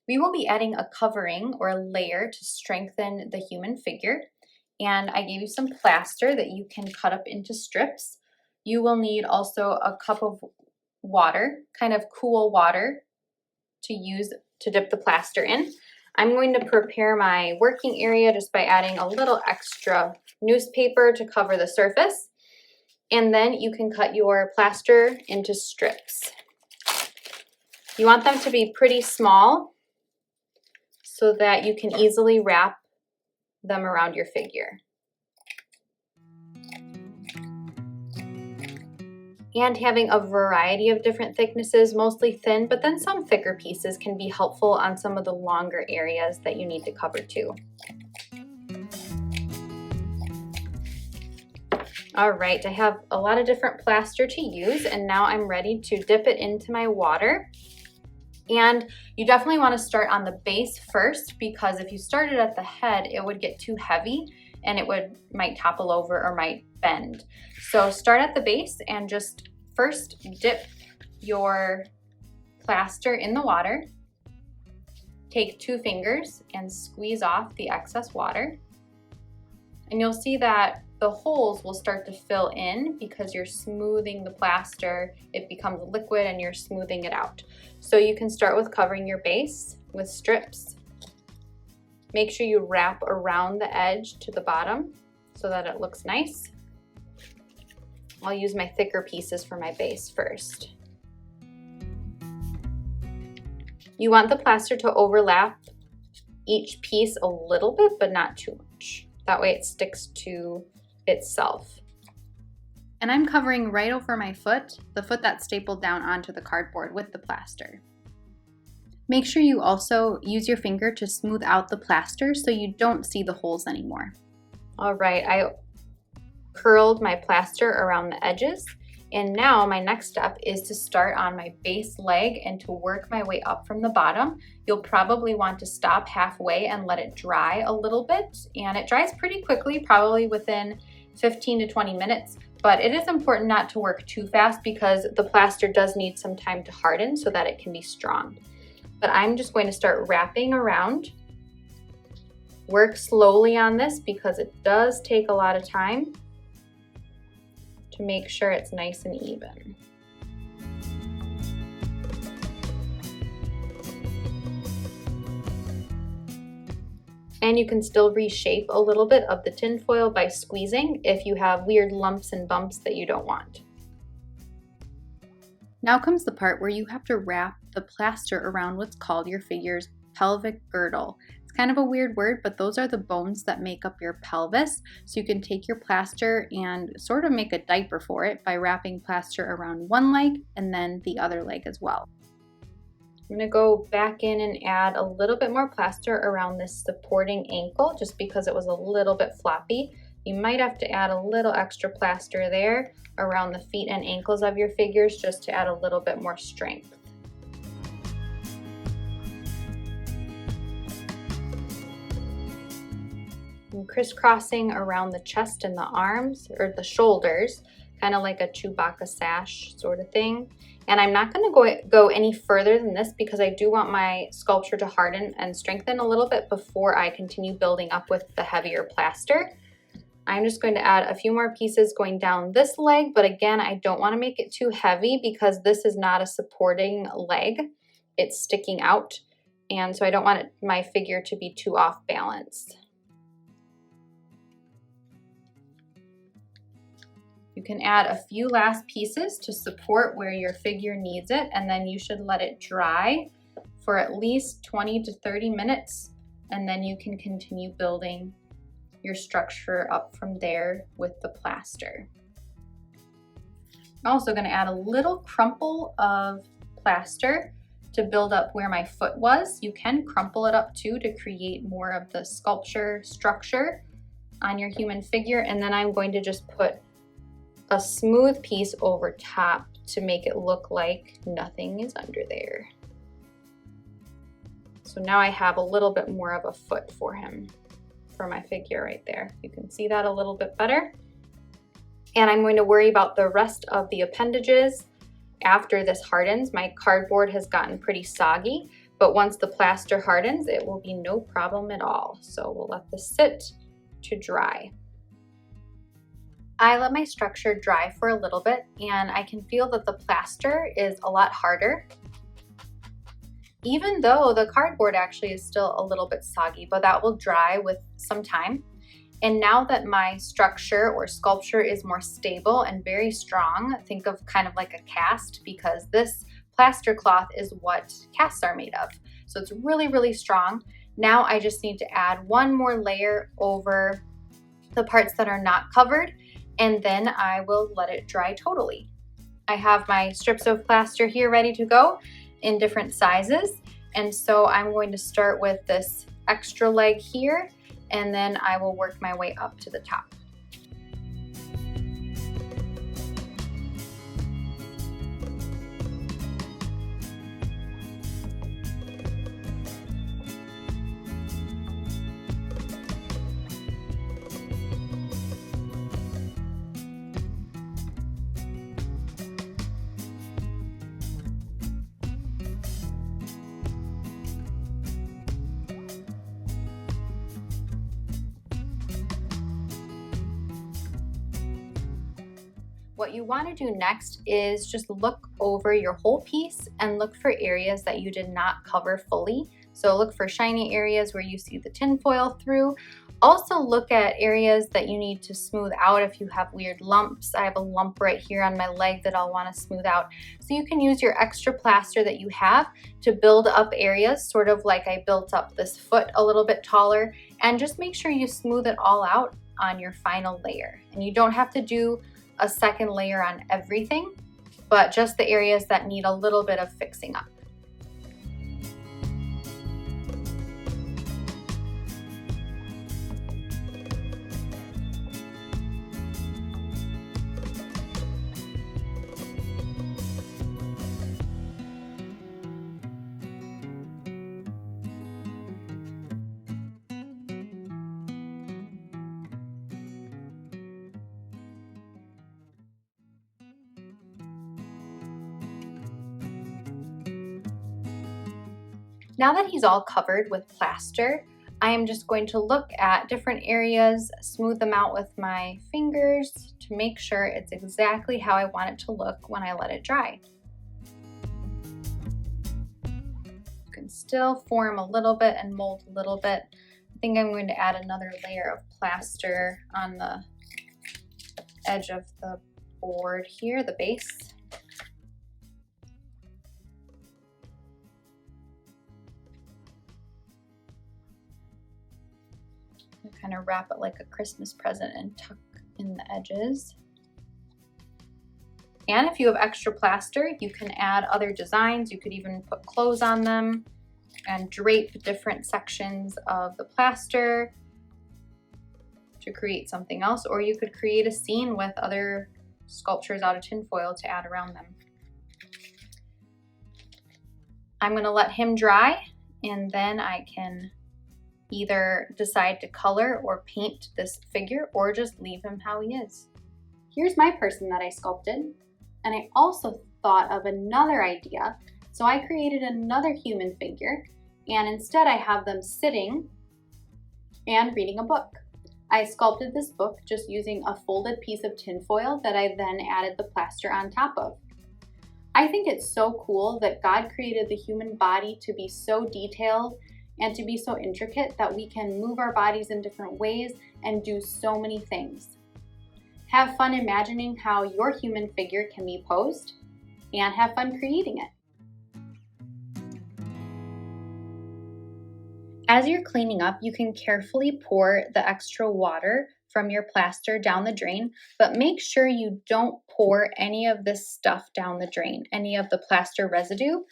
We will be adding a covering or a layer to strengthen the human figure. And I gave you some plaster that you can cut up into strips. You will need also a cup of water, kind of cool water, to use to dip the plaster in. I'm going to prepare my working area just by adding a little extra newspaper to cover the surface. And then you can cut your plaster into strips. You want them to be pretty small so that you can easily wrap them around your figure. And having a variety of different thicknesses, mostly thin, but then some thicker pieces can be helpful on some of the longer areas that you need to cover too. All right, I have a lot of different plaster to use, and now I'm ready to dip it into my water. And you definitely want to start on the base first, because if you started at the head, it would get too heavy and it might topple over or might bend. So start at the base and just first dip your plaster in the water. Take 2 fingers and squeeze off the excess water. And you'll see that the holes will start to fill in because you're smoothing the plaster. It becomes liquid and you're smoothing it out. So you can start with covering your base with strips. Make sure you wrap around the edge to the bottom so that it looks nice. I'll use my thicker pieces for my base first. You want the plaster to overlap each piece a little bit, but not too much. That way it sticks to itself. And I'm covering right over my foot, the foot that's stapled down onto the cardboard with the plaster. Make sure you also use your finger to smooth out the plaster so you don't see the holes anymore. All right, I curled my plaster around the edges, and now my next step is to start on my base leg and to work my way up from the bottom. You'll probably want to stop halfway and let it dry a little bit, and it dries pretty quickly, probably within 15 to 20 minutes. But it is important not to work too fast because the plaster does need some time to harden so that it can be strong. But I'm just going to start wrapping around. Work slowly on this because it does take a lot of time to make sure it's nice and even. And you can still reshape a little bit of the tin foil by squeezing if you have weird lumps and bumps that you don't want. Now comes the part where you have to wrap the plaster around what's called your figure's pelvic girdle. It's kind of a weird word, but those are the bones that make up your pelvis. So you can take your plaster and sort of make a diaper for it by wrapping plaster around one leg and then the other leg as well. I'm gonna go back in and add a little bit more plaster around this supporting ankle just because it was a little bit floppy. You might have to add a little extra plaster there around the feet and ankles of your figures just to add a little bit more strength. I'm crisscrossing around the chest and the arms, or the shoulders, kind of like a Chewbacca sash sort of thing. And I'm not going to go any further than this because I do want my sculpture to harden and strengthen a little bit before I continue building up with the heavier plaster. I'm just going to add a few more pieces going down this leg, but again, I don't want to make it too heavy because this is not a supporting leg. It's sticking out, and so I don't want my figure to be too off balance. You can add a few last pieces to support where your figure needs it, and then you should let it dry for at least 20 to 30 minutes, and then you can continue building your structure up from there with the plaster. I'm also going to add a little crumple of plaster to build up where my foot was. You can crumple it up too to create more of the sculpture structure on your human figure, and then I'm going to just put a smooth piece over top to make it look like nothing is under there. So now I have a little bit more of a foot for him, for my figure right there. You can see that a little bit better. And I'm going to worry about the rest of the appendages after this hardens. My cardboard has gotten pretty soggy, but once the plaster hardens, it will be no problem at all. So we'll let this sit to dry. I let my structure dry for a little bit, and I can feel that the plaster is a lot harder, even though the cardboard actually is still a little bit soggy, but that will dry with some time. And now that my structure or sculpture is more stable and very strong, think of kind of like a cast, because this plaster cloth is what casts are made of. So it's really, really strong. Now I just need to add one more layer over the parts that are not covered, and then I will let it dry totally. I have my strips of plaster here ready to go in different sizes. And so I'm going to start with this extra leg here, and then I will work my way up to the top. What you want to do next is just look over your whole piece and look for areas that you did not cover fully. So look for shiny areas where you see the tin foil through. Also look at areas that you need to smooth out if you have weird lumps. I have a lump right here on my leg that I'll want to smooth out. So you can use your extra plaster that you have to build up areas, sort of like I built up this foot a little bit taller, and just make sure you smooth it all out on your final layer. And you don't have to do a second layer on everything, but just the areas that need a little bit of fixing up. Now that he's all covered with plaster, I am just going to look at different areas, smooth them out with my fingers to make sure it's exactly how I want it to look when I let it dry. You can still form a little bit and mold a little bit. I think I'm going to add another layer of plaster on the edge of the board here, the base. Kind of wrap it like a Christmas present and tuck in the edges. And if you have extra plaster, you can add other designs. You could even put clothes on them and drape different sections of the plaster to create something else, or you could create a scene with other sculptures out of tinfoil to add around them. I'm going to let him dry, and then I can either decide to color or paint this figure or just leave him how he is. Here's my person that I sculpted, and I also thought of another idea. So I created another human figure, and instead I have them sitting and reading a book. I sculpted this book just using a folded piece of tinfoil that I then added the plaster on top of. I think it's so cool that God created the human body to be so detailed and to be so intricate that we can move our bodies in different ways and do so many things. Have fun imagining how your human figure can be posed, and have fun creating it. As you're cleaning up, you can carefully pour the extra water from your plaster down the drain, but make sure you don't pour any of this stuff down the drain, any of the plaster residue.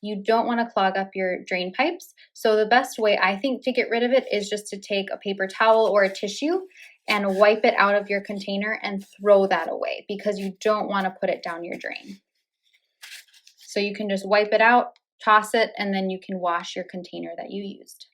You don't want to clog up your drain pipes. So the best way I think to get rid of it is just to take a paper towel or a tissue and wipe it out of your container and throw that away, because you don't want to put it down your drain. So you can just wipe it out, toss it, and then you can wash your container that you used.